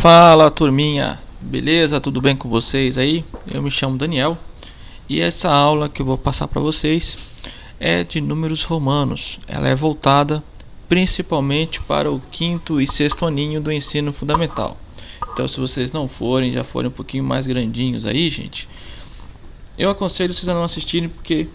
Fala turminha, beleza? Tudo bem com vocês aí? Eu me chamo Daniel e essa aula que eu vou passar para vocês é de números romanos. Ela é voltada principalmente para o quinto e sexto aninho do ensino fundamental. Então, se vocês não forem, já forem um pouquinho mais grandinhos aí, gente, eu aconselho vocês a não assistirem porque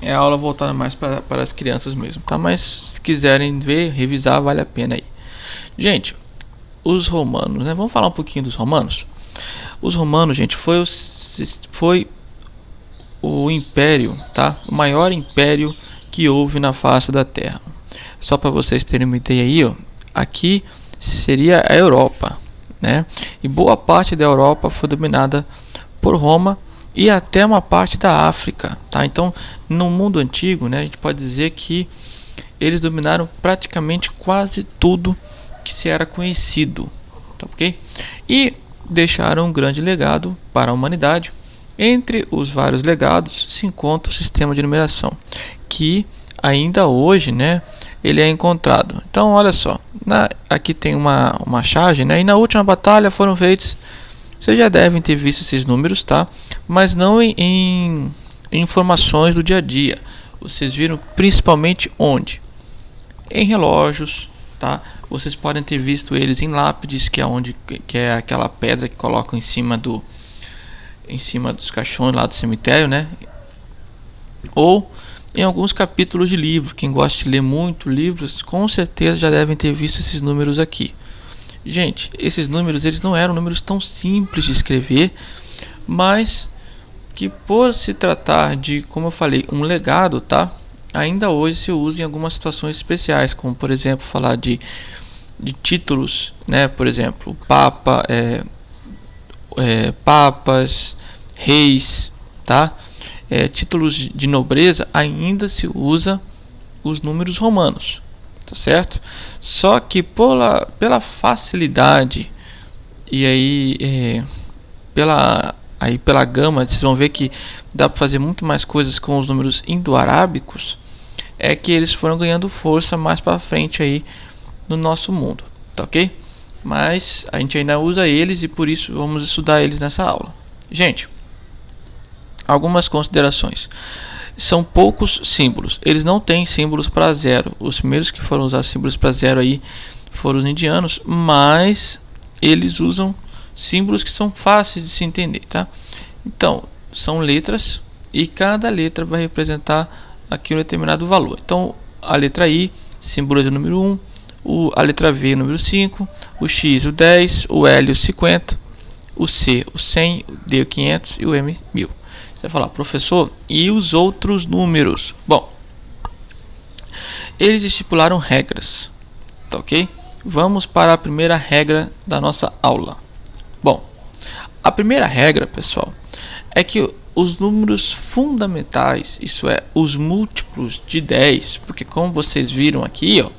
é a aula voltada mais para as crianças mesmo, tá? Mas se quiserem ver, revisar, vale a pena aí. Gente, os romanos, né? Vamos falar um pouquinho dos romanos. Os romanos, gente, foi o império, tá? O maior império que houve na face da Terra. Só para vocês terem uma ideia aí, ó, aqui seria a Europa, né? E boa parte da Europa foi dominada por Roma e até uma parte da África, tá? Então, no mundo antigo, né, a gente pode dizer que eles dominaram praticamente quase tudo que se era conhecido, tá ok? E deixaram um grande legado para a humanidade. Entre os vários legados se encontra o sistema de numeração, que ainda hoje, né, ele é encontrado. Então, olha só, aqui tem uma charge, né, e na última batalha foram feitos. Vocês já devem ter visto esses números, tá? Mas não em informações do dia a dia. Vocês viram principalmente onde? Em relógios, tá? Vocês podem ter visto eles em lápides, que é aquela pedra que colocam em cima dos caixões lá do cemitério, né? Ou em alguns capítulos de livro. Quem gosta de ler muito livros, com certeza já devem ter visto esses números aqui. Gente, esses números eles não eram números tão simples de escrever, mas que por se tratar de, como eu falei, um legado, tá? Ainda hoje se usa em algumas situações especiais, como por exemplo falar de títulos, né? Por exemplo, papa, papas, reis, tá? Títulos de nobreza ainda se usa os números romanos, tá certo? Só que pela facilidade e aí pela gama, vocês vão ver que dá para fazer muito mais coisas com os números indo-arábicos, é que eles foram ganhando força mais para frente aí no nosso mundo, tá ok? Mas a gente ainda usa eles e por isso vamos estudar eles nessa aula. Gente, algumas considerações. São poucos símbolos. Eles não têm símbolos para zero. Os primeiros que foram usar símbolos para zero aí foram os indianos, mas eles usam símbolos que são fáceis de se entender, tá? Então, são letras e cada letra vai representar aqui um determinado valor. Então, a letra I simboliza o número 1, a letra V o número 5, o X o 10, o L o 50, o C o 100, o D o 500 e o M 1000. Você vai falar, professor, e os outros números? Bom, eles estipularam regras, tá ok? Vamos para a primeira regra da nossa aula. Bom, a primeira regra, pessoal, é que os números fundamentais, isso é, os múltiplos de 10, porque como vocês viram aqui, ó,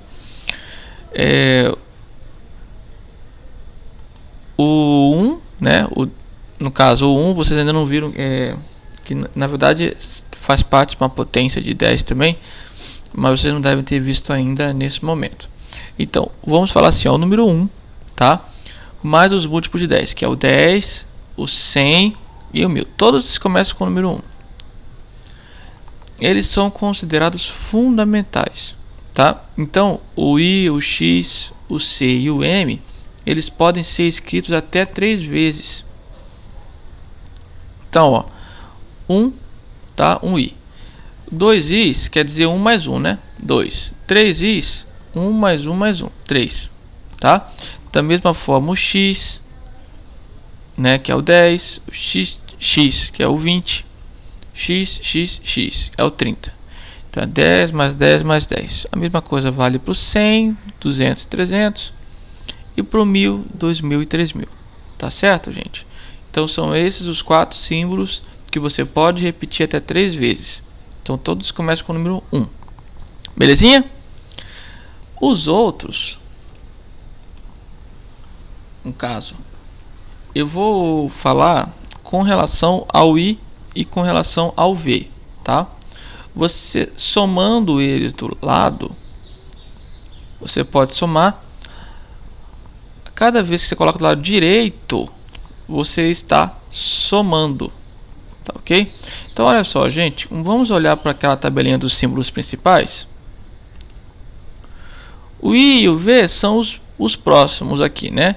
o 1, né, no caso o 1, vocês ainda não viram, que na verdade faz parte de uma potência de 10 também, mas vocês não devem ter visto ainda nesse momento. Então, vamos falar assim, ó, o número 1, tá? Mais os múltiplos de 10, que é o 10, o 100 e o 1000. Todos eles começam com o número 1. Eles são considerados fundamentais, tá? Então, o I, o X, o C e o M, eles podem ser escritos até 3 vezes. Então, ó, 1, tá? 1 I. 2 Is quer dizer 1 mais 1, né? 2. 3 Is, 1 mais 1 mais 1, 3, tá? Da mesma forma o X, né, que é o 10, o X, que é o 20, X é o 30. Então é 10 mais 10 mais 10. A mesma coisa vale para o 100, 200 e 300 e para o 1000, 2000 e 3000. Tá certo, gente? Então são esses os 4 símbolos que você pode repetir até 3 vezes. Então todos começam com o número 1. Belezinha? Os outros, no caso, eu vou falar com relação ao I e com relação ao V, tá? Você somando eles do lado, você pode somar cada vez que você coloca do lado direito, você está somando. Tá ok? Então olha só, gente, vamos olhar para aquela tabelinha dos símbolos principais. O I e o V são os próximos aqui, né?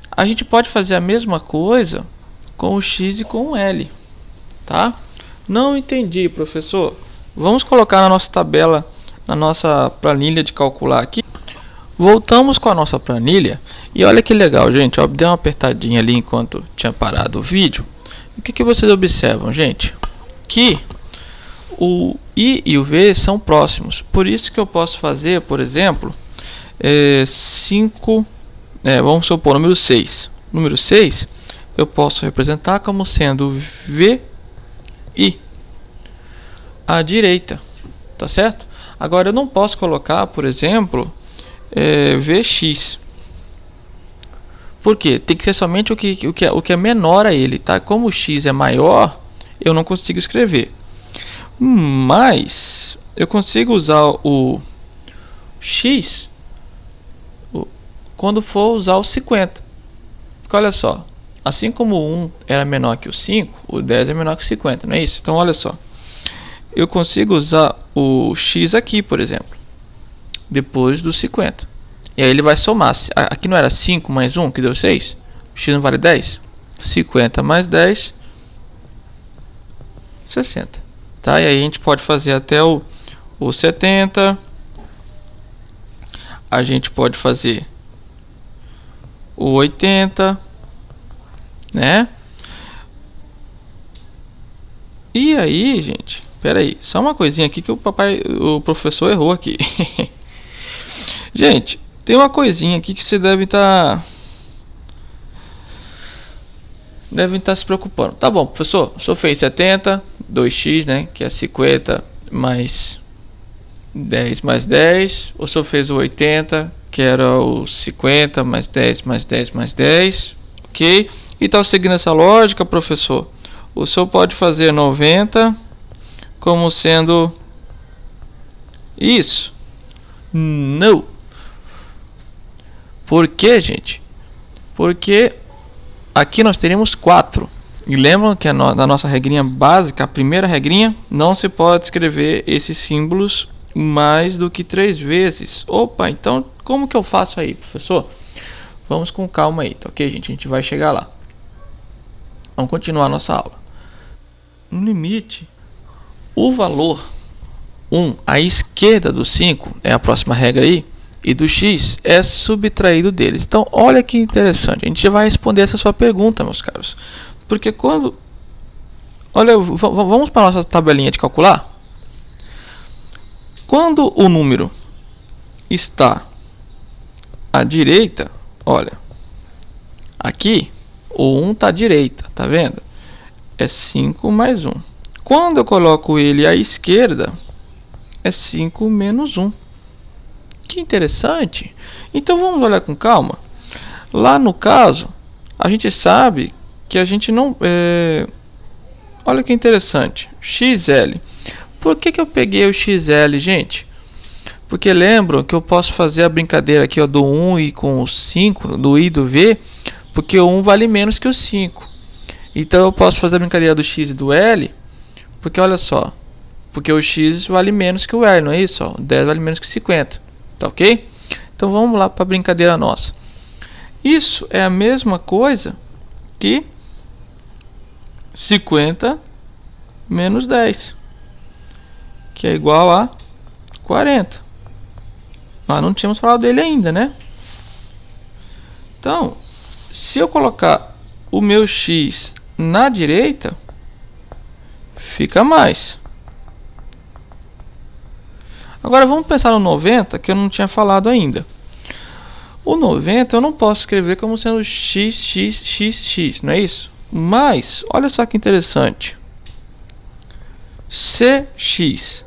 A gente pode fazer a mesma coisa com o X e com o L, tá? Não entendi, professor. Vamos colocar na nossa tabela, na nossa planilha de calcular aqui. Voltamos com a nossa planilha e olha que legal, gente. Ó, dei uma apertadinha ali enquanto tinha parado o vídeo. O que vocês observam, gente? Que o I e o V são próximos. Por isso que eu posso fazer, por exemplo, 5, vamos supor, número 6. Número 6 eu posso representar como sendo V I à direita, tá certo? Agora eu não posso colocar, por exemplo, Vx. Por quê? Tem que ser somente o que é menor a ele, tá? Como o x é maior, eu não consigo escrever. Mas eu consigo usar o x quando for usar o 50. Porque olha só, assim como o 1 era menor que o 5, o 10 é menor que o 50, não é isso? Então olha só, eu consigo usar o x aqui, por exemplo, depois do 50. E aí ele vai somar. Aqui não era 5 mais 1 que deu 6? O x não vale 10? 50 mais 10, 60. Tá? E aí a gente pode fazer até o 70. A gente pode fazer o 80, né? E aí, gente, espera aí, só uma coisinha aqui que o professor errou aqui. Gente, tem uma coisinha aqui que você deve estar se preocupando. Tá bom, professor, o senhor fez 70, 2x, né, que é 50 mais 10 mais 10. O senhor fez o 80, que era o 50 mais 10 mais 10 mais 10. Ok? E tá seguindo essa lógica, professor? O senhor pode fazer 90 como sendo isso? Não. Por quê, gente? Porque aqui nós teremos 4. E lembram que na nossa regrinha básica, a primeira regrinha, não se pode escrever esses símbolos mais do que 3 vezes. Opa, então como que eu faço aí, professor? Vamos com calma aí, tá ok, gente? A gente vai chegar lá. Vamos continuar a nossa aula. No limite, o valor 1 à esquerda do 5, é a próxima regra aí, e do x é subtraído deles. Então, olha que interessante. A gente já vai responder essa sua pergunta, meus caros. Porque quando... Olha, vamos para a nossa tabelinha de calcular. Quando o número está à direita, olha, aqui o 1 está à direita, tá vendo? É 5 mais 1. Quando eu coloco ele à esquerda, é 5 menos 1. Que interessante. Então vamos olhar com calma. Lá no caso, a gente sabe que a gente não... Olha que interessante. XL. Por que eu peguei o XL, gente? Porque lembram que eu posso fazer a brincadeira aqui, ó, do 1 e com o 5, do I e do V, porque o 1 vale menos que o 5. Então eu posso fazer a brincadeira do X e do L, porque olha só, porque o X vale menos que o L, não é isso? Ó, o 10 vale menos que 50, tá ok? Então vamos lá para a brincadeira nossa. Isso é a mesma coisa que 50 menos 10, que é igual a 40. Nós não tínhamos falado dele ainda, né? Então, se eu colocar o meu x na direita, fica mais. Agora vamos pensar no 90, que eu não tinha falado ainda. O 90 eu não posso escrever como sendo x, não é isso? Mas, olha só que interessante. Cx.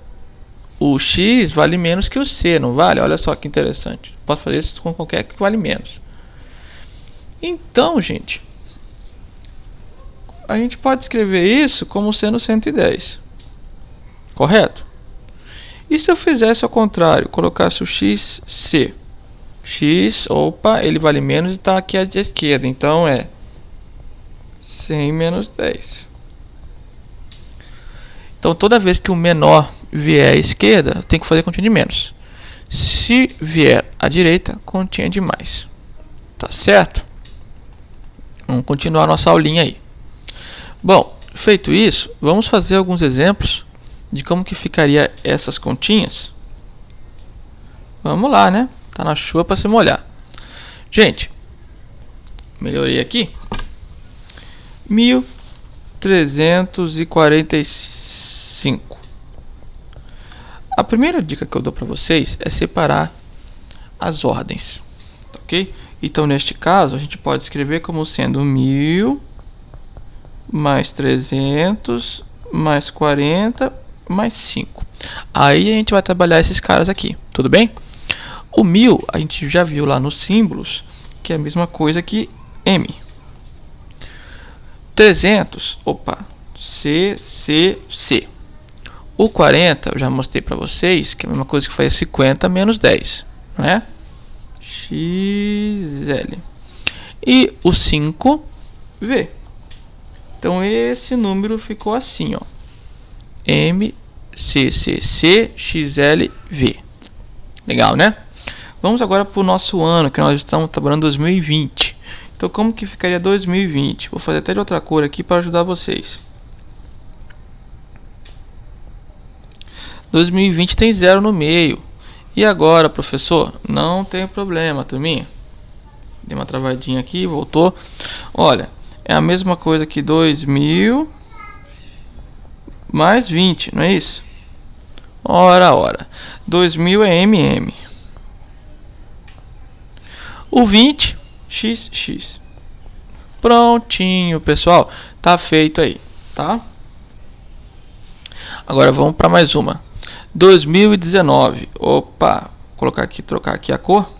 O x vale menos que o c, não vale? Olha só que interessante. Posso fazer isso com qualquer que vale menos. Então, gente, a gente pode escrever isso como sendo 110. Correto? E se eu fizesse ao contrário, colocasse o xc? x, opa, ele vale menos e está aqui à esquerda, então é 100 menos 10. Então toda vez que o menor vier à esquerda, eu tenho que fazer continha de menos. Se vier à direita, continha de mais. Tá certo? Vamos continuar nossa aulinha aí. Bom, feito isso, vamos fazer alguns exemplos de como que ficaria essas continhas. Vamos lá, né? Tá na chuva para se molhar. Gente, melhorei aqui. 1345. A primeira dica que eu dou para vocês é separar as ordens, ok? Então, neste caso, a gente pode escrever como sendo 1000 mais 300 mais 40 mais 5. Aí a gente vai trabalhar esses caras aqui, tudo bem? O 1000 a gente já viu lá nos símbolos, que é a mesma coisa que M. 300, opa, C, C, C. O 40 eu já mostrei para vocês, que é a mesma coisa que faz 50 menos 10, não é? XL. E o 5, V. Então esse número ficou assim, ó. M, C, C, C, XL, V. Legal, né? Vamos agora para o nosso ano, que nós estamos trabalhando 2020. Então como que ficaria 2020? Vou fazer até de outra cor aqui para ajudar vocês. 2020 tem 0 no meio. E agora, professor? Não tem problema, turminha. Dei uma travadinha aqui, voltou. Olha, é a mesma coisa que 2000 mais 20, não é isso? Ora, ora. 2000 é MM. O 20, XX. Prontinho, pessoal. Tá feito aí, tá? Agora vamos para mais uma. 2019. Opa, vou colocar aqui, trocar aqui a cor.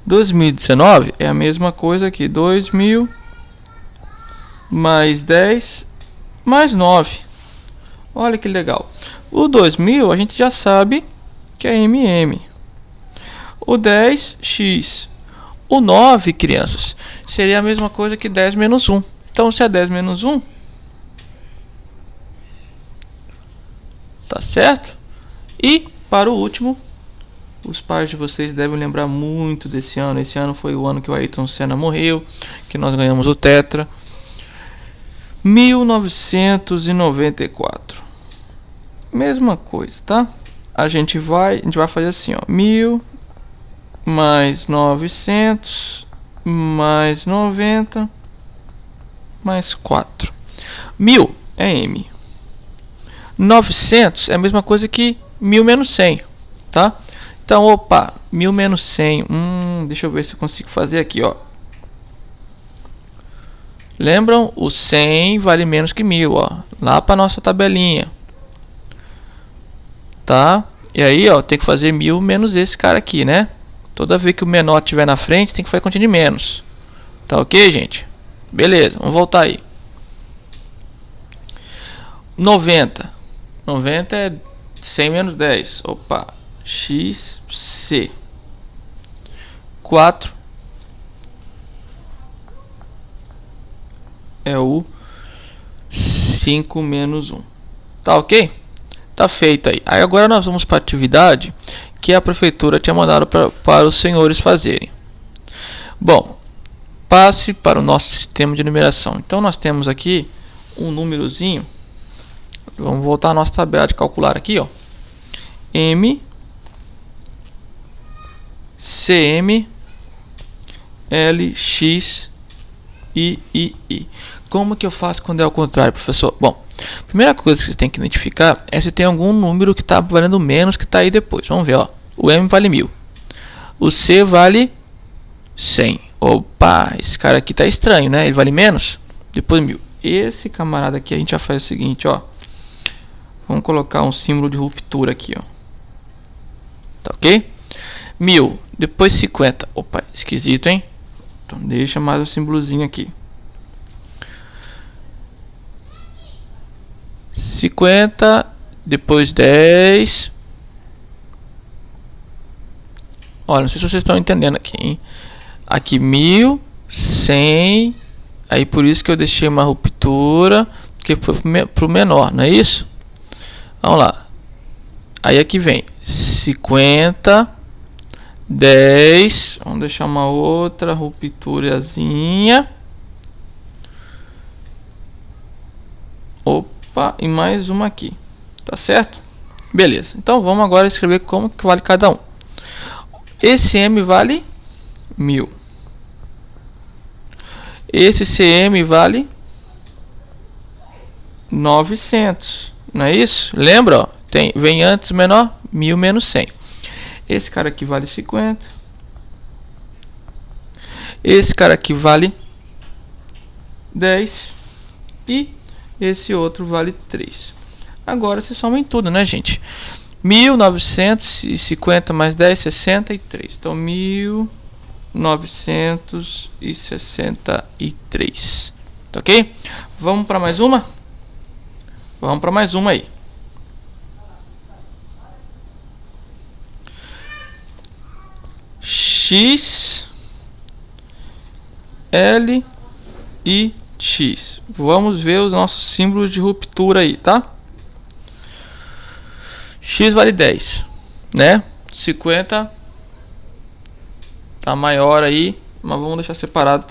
2019 é a mesma coisa que 2000 mais 10 mais 9. Olha que legal. O 2000 a gente já sabe que é MM. O 10, X. O 9, crianças, seria a mesma coisa que 10 menos 1. Então, se é 10 menos 1, tá certo? E, para o último, os pais de vocês devem lembrar muito desse ano. Esse ano foi o ano que o Ayrton Senna morreu, que nós ganhamos o Tetra. 1994. Mesma coisa, tá? A gente vai fazer assim, ó. 1000 mais 900 mais 90 mais 4. 1000 é M. 900 é a mesma coisa que 1000 menos 100, tá? Então, opa, 1000 menos 100. Deixa eu ver se eu consigo fazer aqui, ó. Lembram? O 100 vale menos que 1000, ó. Lá para nossa tabelinha. Tá? E aí, ó, tem que fazer 1000 menos esse cara aqui, né? Toda vez que o menor estiver na frente, tem que fazer continha de menos. Tá ok, gente? Beleza, vamos voltar aí. 90. 90 é 100 menos 10. Opa. XC. 4 é o 5 menos 1. Tá ok? Tá feito aí. Aí agora nós vamos para a atividade que a prefeitura tinha mandado para os senhores fazerem. Bom, passe para o nosso sistema de numeração. Então nós temos aqui um númerozinho. Vamos voltar à nossa tabela de calcular aqui, ó. M, CM, L, X, I. Como que eu faço quando é ao contrário, professor? Bom, a primeira coisa que você tem que identificar é se tem algum número que está valendo menos que está aí depois. Vamos ver, ó. O M vale 1000. O C vale 100. Opa, esse cara aqui tá estranho, né? Ele vale menos? Depois 1000. Esse camarada aqui a gente já faz o seguinte, ó. Vamos colocar um símbolo de ruptura aqui, ó. Tá ok? 1000. Depois 50. Opa, esquisito, hein? Então deixa mais um símbolozinho aqui. 50, depois 10, Olha, não sei se vocês estão entendendo aqui, hein? Aqui 1100. Aí por isso que eu deixei uma ruptura, porque foi pro menor, não é isso? Vamos lá. Aí aqui vem 50, 10. Vamos deixar uma outra rupturazinha. Opa, e mais uma aqui. Tá certo? Beleza. Então vamos agora escrever como que vale cada um. Esse M vale 1000. Esse CM vale 900. Não é isso? Lembra? Ó, vem antes o menor, 1000 menos 100. Esse cara aqui vale 50. Esse cara aqui vale 10. E esse outro vale 3. Agora se soma em tudo, né, gente? 1950 mais 10, 63. Então 1963. Tá ok? Vamos para mais uma? Vamos para mais uma aí. X, L e X. Vamos ver os nossos símbolos de ruptura aí, tá? X vale 10, né? 50 tá maior aí, mas vamos deixar separado,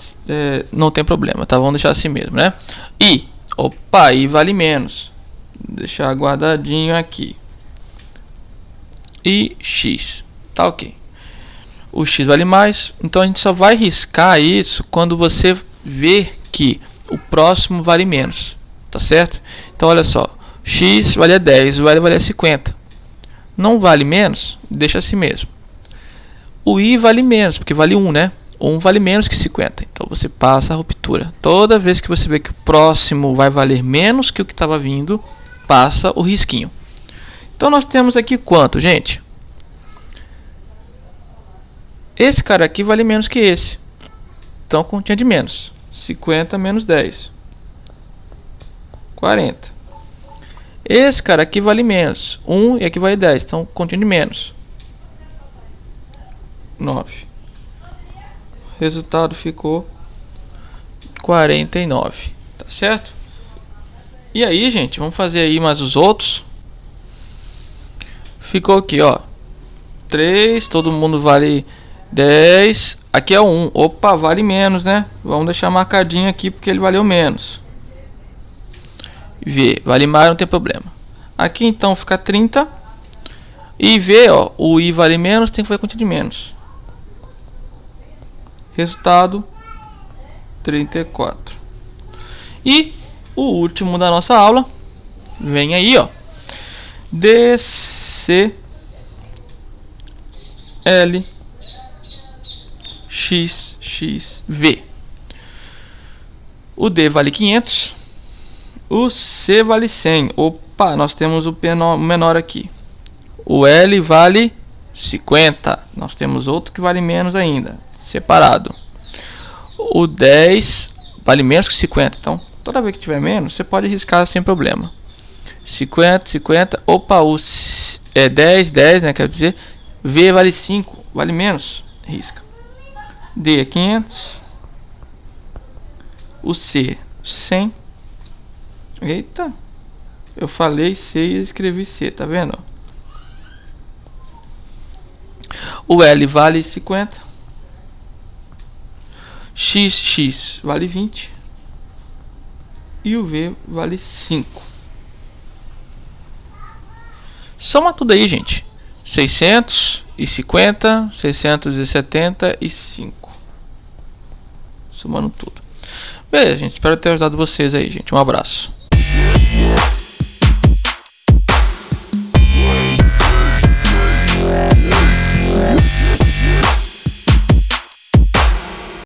não tem problema, tá? Vamos deixar assim mesmo, né? I, opa, I vale menos. Deixar guardadinho aqui. E X, tá ok. O X vale mais, então a gente só vai riscar isso quando você ver que o próximo vale menos, tá certo? Então olha só, X vale 10, o L vale 50. Não vale menos, deixa assim mesmo. O I vale menos, porque vale 1, né? 1 vale menos que 50. Então você passa a ruptura. Toda vez que você vê que o próximo vai valer menos que o que estava vindo, passa o risquinho. Então nós temos aqui quanto, gente? Esse cara aqui vale menos que esse. Então continha de menos. 50 menos 10. 40. Esse cara aqui vale menos. 1 e aqui vale 10. Então continha de menos. 9. O resultado ficou 49. Tá certo? E aí, gente, vamos fazer aí mais os outros. Ficou aqui, ó. 3, todo mundo vale 10. Aqui é 1. Opa, vale menos, né? Vamos deixar marcadinho aqui porque ele valeu menos. V, vale mais, não tem problema. Aqui então fica 30. E V, ó, o I vale menos, tem que fazer conta de menos. Resultado 34. E o último da nossa aula vem aí, ó. DC L X X V. O D vale 500. O C vale 100. Opa, nós temos o menor aqui. O L vale 50. Nós temos outro que vale menos ainda, separado. O 10 vale menos que 50. Então, toda vez que tiver menos, você pode riscar sem problema. 50, 50. Opa, o é 10, 10, né? Quer dizer, V vale 5, vale menos, risca. D é 500. O C, 100. Eita, eu falei C e escrevi C, tá vendo? O L vale 50. XX vale 20. E o V vale 5. Soma tudo aí, gente. 650, 675. Somando tudo. Beleza, gente. Espero ter ajudado vocês aí, gente. Um abraço.